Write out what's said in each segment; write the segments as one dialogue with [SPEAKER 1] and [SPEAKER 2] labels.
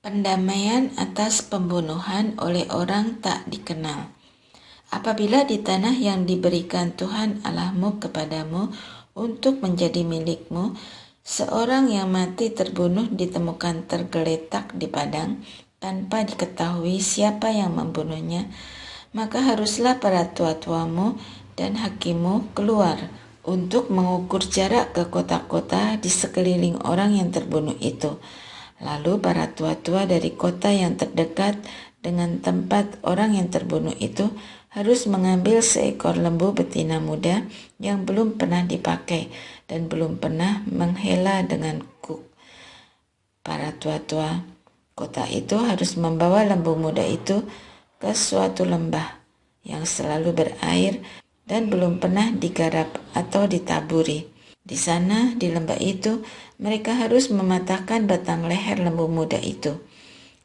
[SPEAKER 1] Pendamaian atas pembunuhan oleh orang tak dikenal. Apabila di tanah yang diberikan Tuhan Allahmu kepadamu untuk menjadi milikmu, seorang yang mati terbunuh ditemukan tergeletak di padang tanpa diketahui siapa yang membunuhnya, maka haruslah para tua-tuamu dan hakimu keluar untuk mengukur jarak ke kota-kota di sekeliling orang yang terbunuh itu. Lalu para tua-tua dari kota yang terdekat dengan tempat orang yang terbunuh itu harus mengambil seekor lembu betina muda yang belum pernah dipakai dan belum pernah menghela dengan kuk. Para tua-tua kota itu harus membawa lembu muda itu ke suatu lembah yang selalu berair dan belum pernah digarap atau ditaburi. Di sana, di lembah itu, mereka harus mematahkan batang leher lembu muda itu.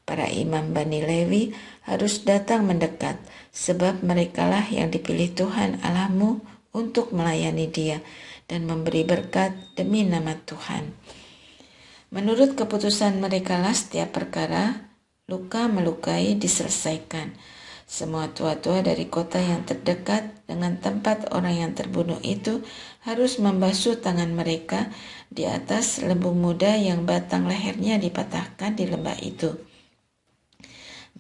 [SPEAKER 1] Para imam Bani Lewi harus datang mendekat, sebab merekalah yang dipilih Tuhan Allahmu untuk melayani Dia dan memberi berkat demi nama Tuhan. Menurut keputusan merekalah setiap perkara luka melukai diselesaikan. Semua tua-tua dari kota yang terdekat dengan tempat orang yang terbunuh itu harus membasuh tangan mereka di atas lembu muda yang batang lehernya dipatahkan di lembah itu.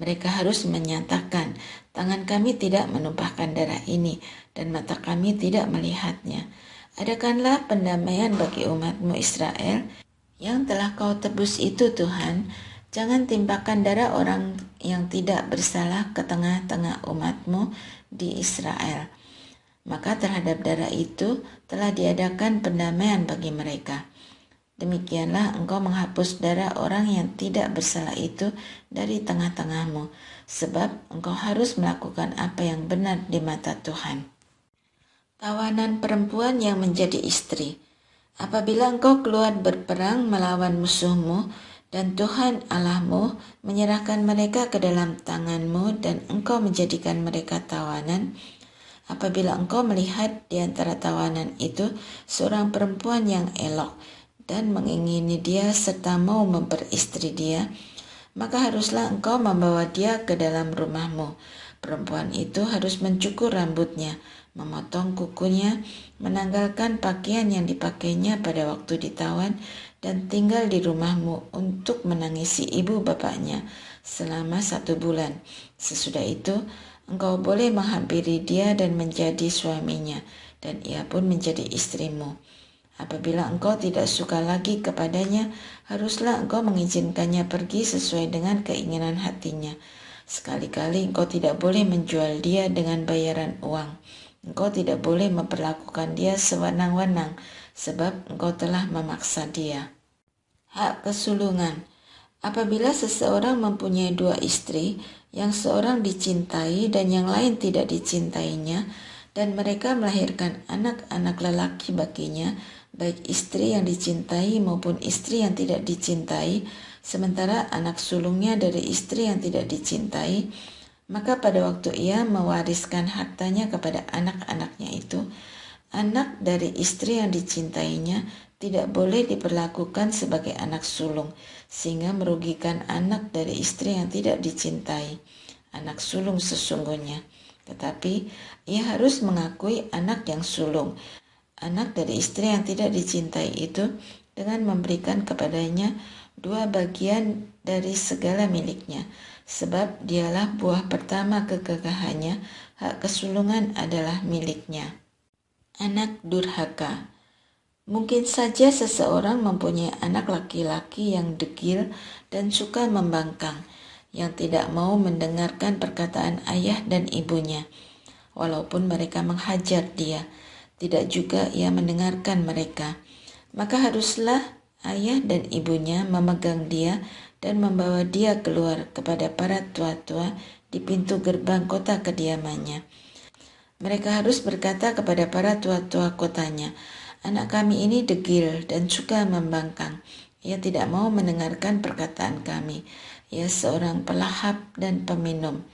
[SPEAKER 1] Mereka harus menyatakan, tangan kami tidak menumpahkan darah ini dan mata kami tidak melihatnya. Adakanlah pendamaian bagi umatmu Israel yang telah kau tebus itu Tuhan. Jangan timpakan darah orang yang tidak bersalah ke tengah-tengah umatmu di Israel. Maka terhadap darah itu telah diadakan pendamaian bagi mereka. Demikianlah engkau menghapus darah orang yang tidak bersalah itu dari tengah-tengahmu, sebab engkau harus melakukan apa yang benar di mata Tuhan. Tawanan perempuan yang menjadi istri. Apabila engkau keluar berperang melawan musuhmu, dan Tuhan Allahmu menyerahkan mereka ke dalam tanganmu dan engkau menjadikan mereka tawanan, apabila engkau melihat di antara tawanan itu seorang perempuan yang elok dan mengingini dia serta mau memperistri dia, maka haruslah engkau membawa dia ke dalam rumahmu. Perempuan itu harus mencukur rambutnya, memotong kukunya, menanggalkan pakaian yang dipakainya pada waktu ditawan, dan tinggal di rumahmu untuk menangisi ibu bapaknya selama 1 bulan. Sesudah itu, engkau boleh menghampiri dia dan menjadi suaminya, dan ia pun menjadi istrimu. Apabila engkau tidak suka lagi kepadanya, haruslah engkau mengizinkannya pergi sesuai dengan keinginan hatinya. Sekali-kali engkau tidak boleh menjual dia dengan bayaran uang. Engkau tidak boleh memperlakukan dia sewenang-wenang, sebab engkau telah memaksa dia. Hak kesulungan. Apabila seseorang mempunyai 2 istri, yang seorang dicintai dan yang lain tidak dicintainya, dan mereka melahirkan anak-anak lelaki baginya, baik istri yang dicintai maupun istri yang tidak dicintai, sementara anak sulungnya dari istri yang tidak dicintai, maka pada waktu ia mewariskan hartanya kepada anak-anaknya itu, anak dari istri yang dicintainya tidak boleh diperlakukan sebagai anak sulung, sehingga merugikan anak dari istri yang tidak dicintai, anak sulung sesungguhnya. Tetapi ia harus mengakui anak yang sulung, anak dari istri yang tidak dicintai itu, dengan memberikan kepadanya 2 bagian dari segala miliknya, sebab dialah buah pertama kegagahannya, hak kesulungan adalah miliknya. Anak durhaka. Mungkin saja seseorang mempunyai anak laki-laki yang degil dan suka membangkang, yang tidak mau mendengarkan perkataan ayah dan ibunya. Walaupun mereka menghajar dia, tidak juga ia mendengarkan mereka. Maka haruslah ayah dan ibunya memegang dia dan membawa dia keluar kepada para tua-tua di pintu gerbang kota kediamannya. Mereka harus berkata kepada para tua-tua kotanya, anak kami ini degil dan suka membangkang. Ia tidak mau mendengarkan perkataan kami. Ia seorang pelahap dan peminum.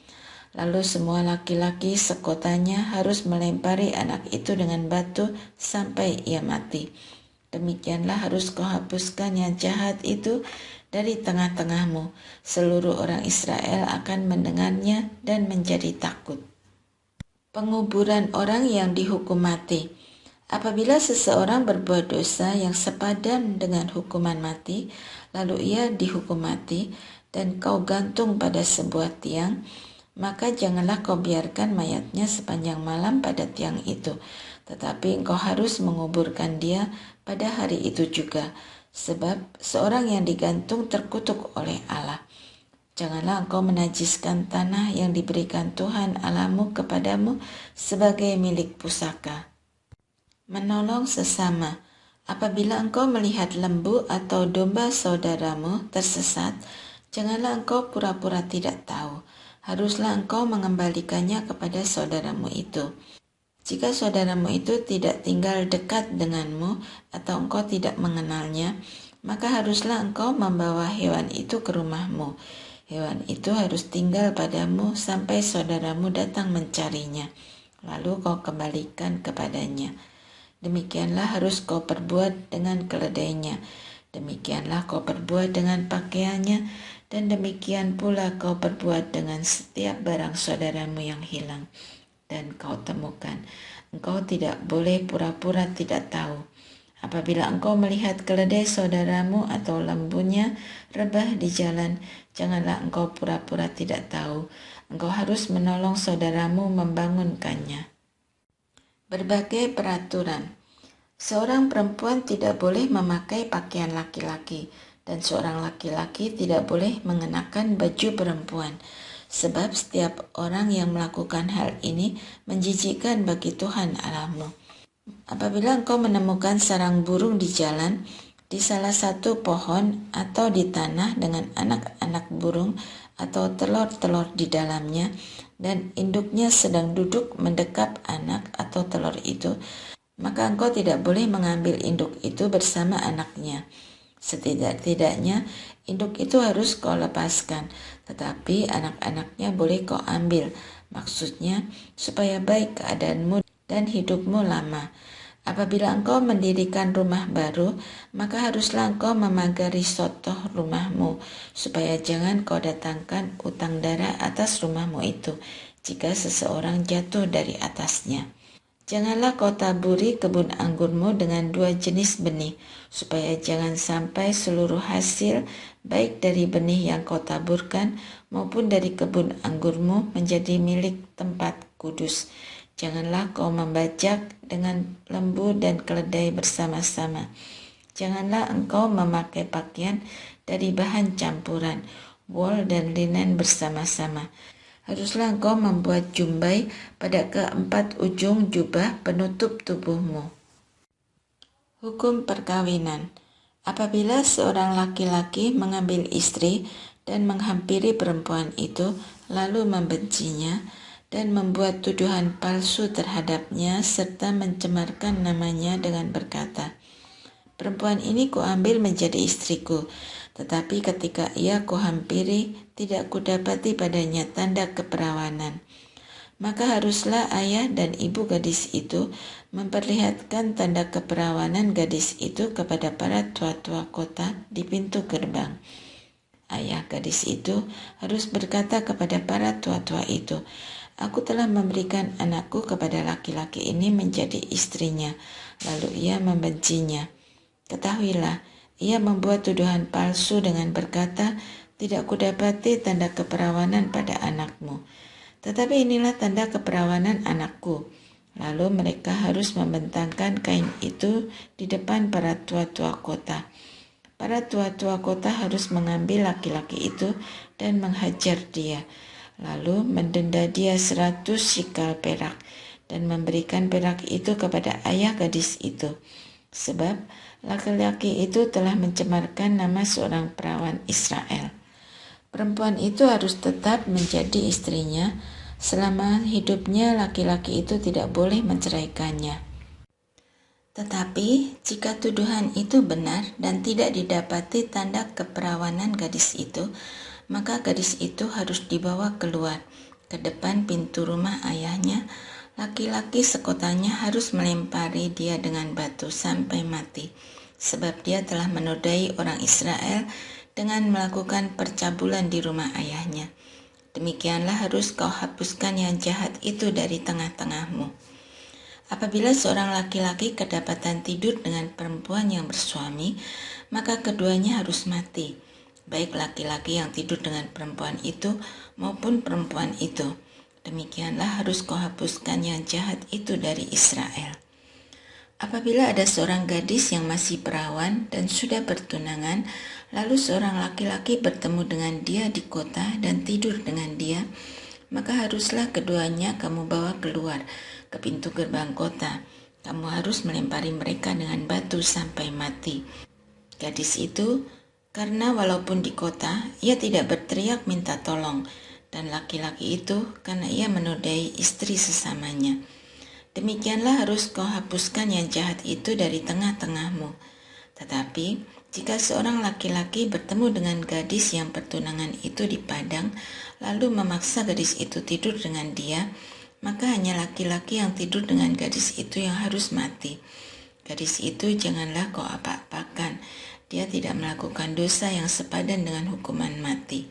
[SPEAKER 1] Lalu semua laki-laki sekotanya harus melempari anak itu dengan batu sampai ia mati. Demikianlah harus kau hapuskan yang jahat itu dari tengah-tengahmu. Seluruh orang Israel akan mendengarnya dan menjadi takut. Penguburan orang yang dihukum mati. Apabila seseorang berbuat dosa yang sepadan dengan hukuman mati, lalu ia dihukum mati dan kau gantung pada sebuah tiang, maka janganlah kau biarkan mayatnya sepanjang malam pada tiang itu, tetapi engkau harus menguburkan dia pada hari itu juga, sebab seorang yang digantung terkutuk oleh Allah. Janganlah engkau menajiskan tanah yang diberikan Tuhan Allahmu kepadamu sebagai milik pusaka. Menolong sesama. Apabila engkau melihat lembu atau domba saudaramu tersesat, janganlah engkau pura-pura tidak tahu. Haruslah engkau mengembalikannya kepada saudaramu itu. Jika saudaramu itu tidak tinggal dekat denganmu atau engkau tidak mengenalnya, maka haruslah engkau membawa hewan itu ke rumahmu. Hewan itu harus tinggal padamu sampai saudaramu datang mencarinya, lalu kau kembalikan kepadanya. Demikianlah harus kau perbuat dengan keledainya, demikianlah kau perbuat dengan pakaiannya, dan demikian pula kau perbuat dengan setiap barang saudaramu yang hilang dan kau temukan. Engkau tidak boleh pura-pura tidak tahu. Apabila engkau melihat keledai saudaramu atau lembunya rebah di jalan, janganlah engkau pura-pura tidak tahu. Engkau harus menolong saudaramu membangunkannya. Berbagai peraturan. Seorang perempuan tidak boleh memakai pakaian laki-laki, dan seorang laki-laki tidak boleh mengenakan baju perempuan, sebab setiap orang yang melakukan hal ini menjijikkan bagi Tuhan Allahmu. Apabila engkau menemukan sarang burung di jalan, di salah satu pohon atau di tanah dengan anak-anak burung atau telur-telur di dalamnya, dan induknya sedang duduk mendekap anak atau telur itu, maka engkau tidak boleh mengambil induk itu bersama anaknya. Setidak-tidaknya induk itu harus kau lepaskan, tetapi anak-anaknya boleh kau ambil, maksudnya supaya baik keadaanmu dan hidupmu lama. Apabila engkau mendirikan rumah baru, maka haruslah engkau memagari sotoh rumahmu, supaya jangan kau datangkan utang darah atas rumahmu itu, jika seseorang jatuh dari atasnya. Janganlah kau taburi kebun anggurmu dengan dua jenis benih, supaya jangan sampai seluruh hasil, baik dari benih yang kau taburkan maupun dari kebun anggurmu, menjadi milik tempat kudus. Janganlah kau membajak dengan lembu dan keledai bersama-sama. Janganlah engkau memakai pakaian dari bahan campuran, wol dan linen bersama-sama. Haruslah engkau membuat jumbai pada keempat ujung jubah penutup tubuhmu. Hukum perkawinan. Apabila seorang laki-laki mengambil istri dan menghampiri perempuan itu, lalu membencinya dan membuat tuduhan palsu terhadapnya serta mencemarkan namanya dengan berkata, "Perempuan ini kuambil menjadi istriku, tetapi ketika ia kuhampiri, tidak kudapati padanya tanda keperawanan." Maka haruslah ayah dan ibu gadis itu memperlihatkan tanda keperawanan gadis itu kepada para tua-tua kota di pintu gerbang. Ayah gadis itu harus berkata kepada para tua-tua itu, "Aku telah memberikan anakku kepada laki-laki ini menjadi istrinya, lalu ia membencinya. Ketahuilah, ia membuat tuduhan palsu dengan berkata, tidak kudapati tanda keperawanan pada anakmu. Tetapi inilah tanda keperawanan anakku." Lalu mereka harus membentangkan kain itu di depan para tua-tua kota. Para tua-tua kota harus mengambil laki-laki itu dan menghajar dia, lalu mendenda dia 100 shikal perak dan memberikan perak itu kepada ayah gadis itu. Sebab laki-laki itu telah mencemarkan nama seorang perawan Israel. Perempuan itu harus tetap menjadi istrinya. Selama hidupnya laki-laki itu tidak boleh menceraikannya. Tetapi jika tuduhan itu benar dan tidak didapati tanda keperawanan gadis itu, maka gadis itu harus dibawa keluar ke depan pintu rumah ayahnya. Laki-laki sekotanya harus melempari dia dengan batu sampai mati, sebab dia telah menodai orang Israel dengan melakukan percabulan di rumah ayahnya. Demikianlah harus kau hapuskan yang jahat itu dari tengah-tengahmu. Apabila seorang laki-laki kedapatan tidur dengan perempuan yang bersuami, maka keduanya harus mati, baik laki-laki yang tidur dengan perempuan itu maupun perempuan itu. Demikianlah harus kau hapuskan yang jahat itu dari Israel. Apabila ada seorang gadis yang masih perawan dan sudah bertunangan, lalu seorang laki-laki bertemu dengan dia di kota dan tidur dengan dia, maka haruslah keduanya kamu bawa keluar ke pintu gerbang kota. Kamu harus melempari mereka dengan batu sampai mati. Gadis itu, karena walaupun di kota, ia tidak berteriak minta tolong, dan laki-laki itu karena ia menodai istri sesamanya. Demikianlah harus kau hapuskan yang jahat itu dari tengah-tengahmu. Tetapi, jika seorang laki-laki bertemu dengan gadis yang pertunangan itu di padang, lalu memaksa gadis itu tidur dengan dia, maka hanya laki-laki yang tidur dengan gadis itu yang harus mati. Gadis itu janganlah kau apa-apakan. Dia tidak melakukan dosa yang sepadan dengan hukuman mati.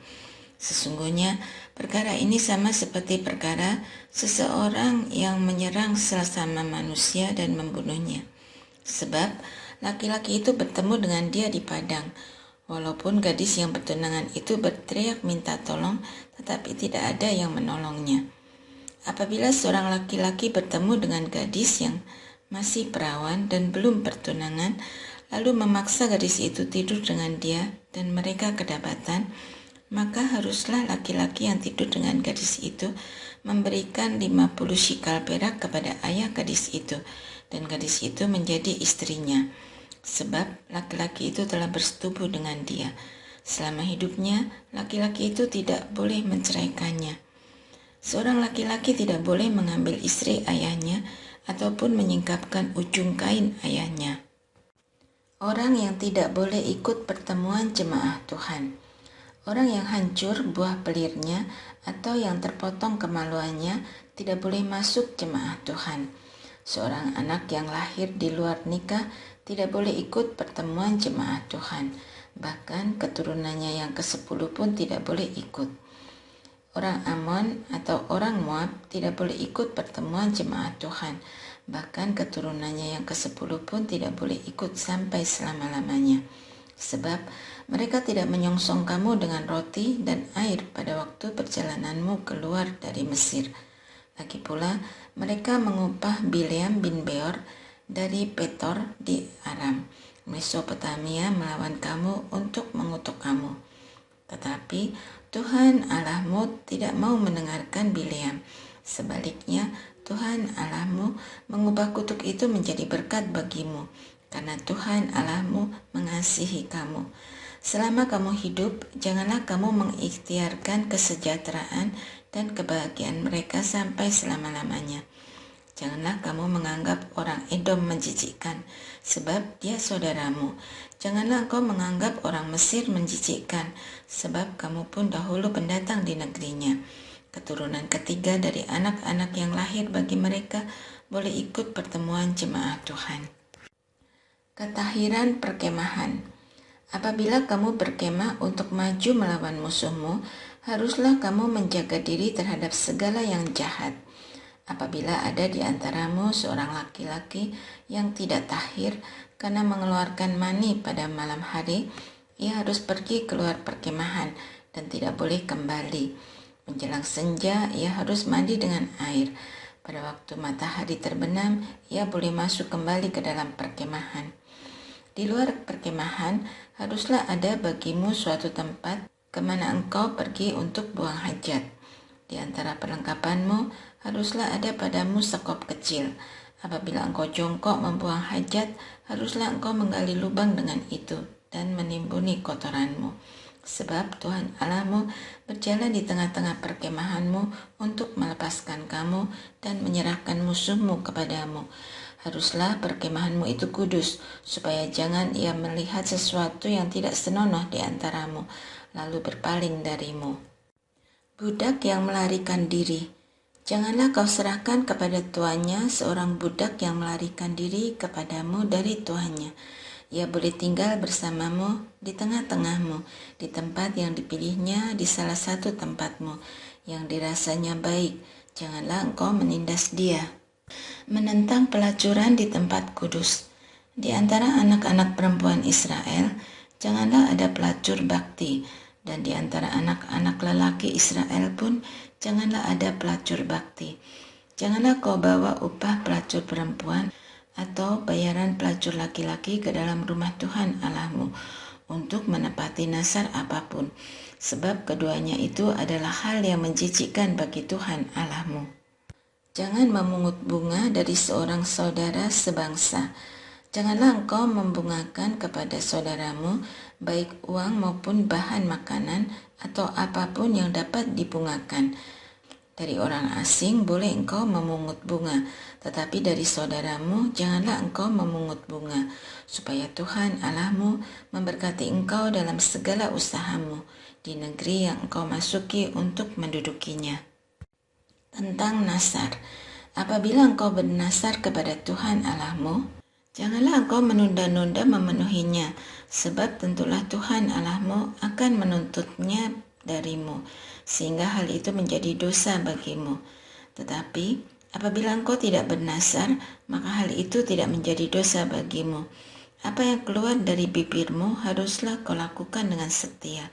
[SPEAKER 1] Sesungguhnya perkara ini sama seperti perkara seseorang yang menyerang sesama manusia dan membunuhnya. Sebab laki-laki itu bertemu dengan dia di padang. Walaupun gadis yang bertunangan itu berteriak minta tolong, tetapi tidak ada yang menolongnya. Apabila seorang laki-laki bertemu dengan gadis yang masih perawan dan belum bertunangan, lalu memaksa gadis itu tidur dengan dia dan mereka kedapatan, maka haruslah laki-laki yang tidur dengan gadis itu memberikan 50 shikal perak kepada ayah gadis itu, dan gadis itu menjadi istrinya. Sebab laki-laki itu telah bersetubuh dengan dia. Selama hidupnya, laki-laki itu tidak boleh menceraikannya. Seorang laki-laki tidak boleh mengambil istri ayahnya ataupun menyingkapkan ujung kain ayahnya. Orang yang tidak boleh ikut pertemuan jemaah Tuhan. Orang yang hancur buah pelirnya atau yang terpotong kemaluannya tidak boleh masuk jemaah Tuhan. Seorang anak yang lahir di luar nikah tidak boleh ikut pertemuan jemaah Tuhan. Bahkan keturunannya yang ke-10 pun tidak boleh ikut. Orang Amon atau orang Moab tidak boleh ikut pertemuan jemaat Tuhan. Bahkan keturunannya yang ke-10 pun tidak boleh ikut sampai selama-lamanya. Sebab mereka tidak menyongsong kamu dengan roti dan air pada waktu perjalananmu keluar dari Mesir. Lagi pula mereka mengupah Bileam bin Beor dari Petor di Aram, Mesopotamia melawan kamu untuk mengutuk kamu. Tetapi Tuhan Allahmu tidak mau mendengarkan Bileam. Sebaliknya, Tuhan Allahmu mengubah kutuk itu menjadi berkat bagimu, karena Tuhan Allahmu mengasihi kamu. Selama kamu hidup, janganlah kamu mengikhtiarkan kesejahteraan dan kebahagiaan mereka sampai selama-lamanya. Janganlah kamu menganggap orang Edom menjijikkan, sebab dia saudaramu. Janganlah engkau menganggap orang Mesir menjijikkan, sebab kamu pun dahulu pendatang di negerinya. Keturunan ketiga dari anak-anak yang lahir bagi mereka boleh ikut pertemuan jemaah Tuhan. Ketahiran perkemahan. Apabila kamu berkemah untuk maju melawan musuhmu, haruslah kamu menjaga diri terhadap segala yang jahat. Apabila ada di antaramu seorang laki-laki yang tidak tahir karena mengeluarkan mani pada malam hari, ia harus pergi keluar perkemahan dan tidak boleh kembali. Menjelang senja, ia harus mandi dengan air. Pada waktu matahari terbenam, ia boleh masuk kembali ke dalam perkemahan. Di luar perkemahan, haruslah ada bagimu suatu tempat kemana engkau pergi untuk buang hajat. Di antara perlengkapanmu, haruslah ada padamu sekop kecil. Apabila engkau jongkok membuang hajat, haruslah engkau menggali lubang dengan itu dan menimbuni kotoranmu. Sebab Tuhan Allahmu berjalan di tengah-tengah perkemahanmu untuk melepaskan kamu dan menyerahkan musuhmu kepadamu. Haruslah perkemahanmu itu kudus, supaya jangan ia melihat sesuatu yang tidak senonoh di antaramu, lalu berpaling darimu. Budak yang melarikan diri. Janganlah kau serahkan kepada tuannya seorang budak yang melarikan diri kepadamu dari tuannya. Ia boleh tinggal bersamamu di tengah-tengahmu, di tempat yang dipilihnya di salah satu tempatmu, yang dirasanya baik. Janganlah engkau menindas dia. Menentang pelacuran di tempat kudus. Di antara anak-anak perempuan Israel, janganlah ada pelacur bakti, dan di antara anak-anak lelaki Israel pun, janganlah ada pelacur bakti. Janganlah kau bawa upah pelacur perempuan atau bayaran pelacur laki-laki ke dalam rumah Tuhan Allahmu untuk menepati nazar apapun, sebab keduanya itu adalah hal yang menjijikkan bagi Tuhan Allahmu. Jangan memungut bunga dari seorang saudara sebangsa. Janganlah engkau membungakan kepada saudaramu baik uang maupun bahan makanan atau apapun yang dapat dibungakan. Dari orang asing boleh engkau memungut bunga, tetapi dari saudaramu janganlah engkau memungut bunga, supaya Tuhan Allahmu memberkati engkau dalam segala usahamu di negeri yang engkau masuki untuk mendudukinya. Tentang nazar, apabila engkau bernazar kepada Tuhan Allahmu, janganlah engkau menunda-nunda memenuhinya, sebab tentulah Tuhan Allahmu akan menuntutnya darimu, sehingga hal itu menjadi dosa bagimu. Tetapi apabila engkau tidak bernazar, maka hal itu tidak menjadi dosa bagimu. Apa yang keluar dari bibirmu haruslah kau lakukan dengan setia,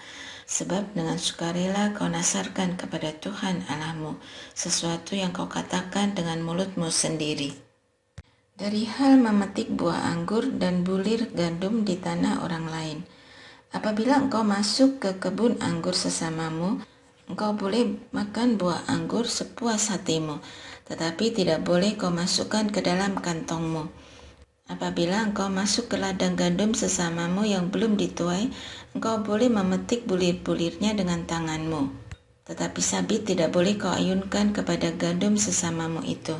[SPEAKER 1] sebab dengan sukarela kau nazarkan kepada Tuhan Allahmu sesuatu yang kau katakan dengan mulutmu sendiri. Dari hal memetik buah anggur dan bulir gandum di tanah orang lain. Apabila engkau masuk ke kebun anggur sesamamu, engkau boleh makan buah anggur sepuas hatimu, tetapi tidak boleh kau masukkan ke dalam kantongmu. Apabila engkau masuk ke ladang gandum sesamamu yang belum dituai, engkau boleh memetik bulir-bulirnya dengan tanganmu. Tetapi sabit tidak boleh kau ayunkan kepada gandum sesamamu itu.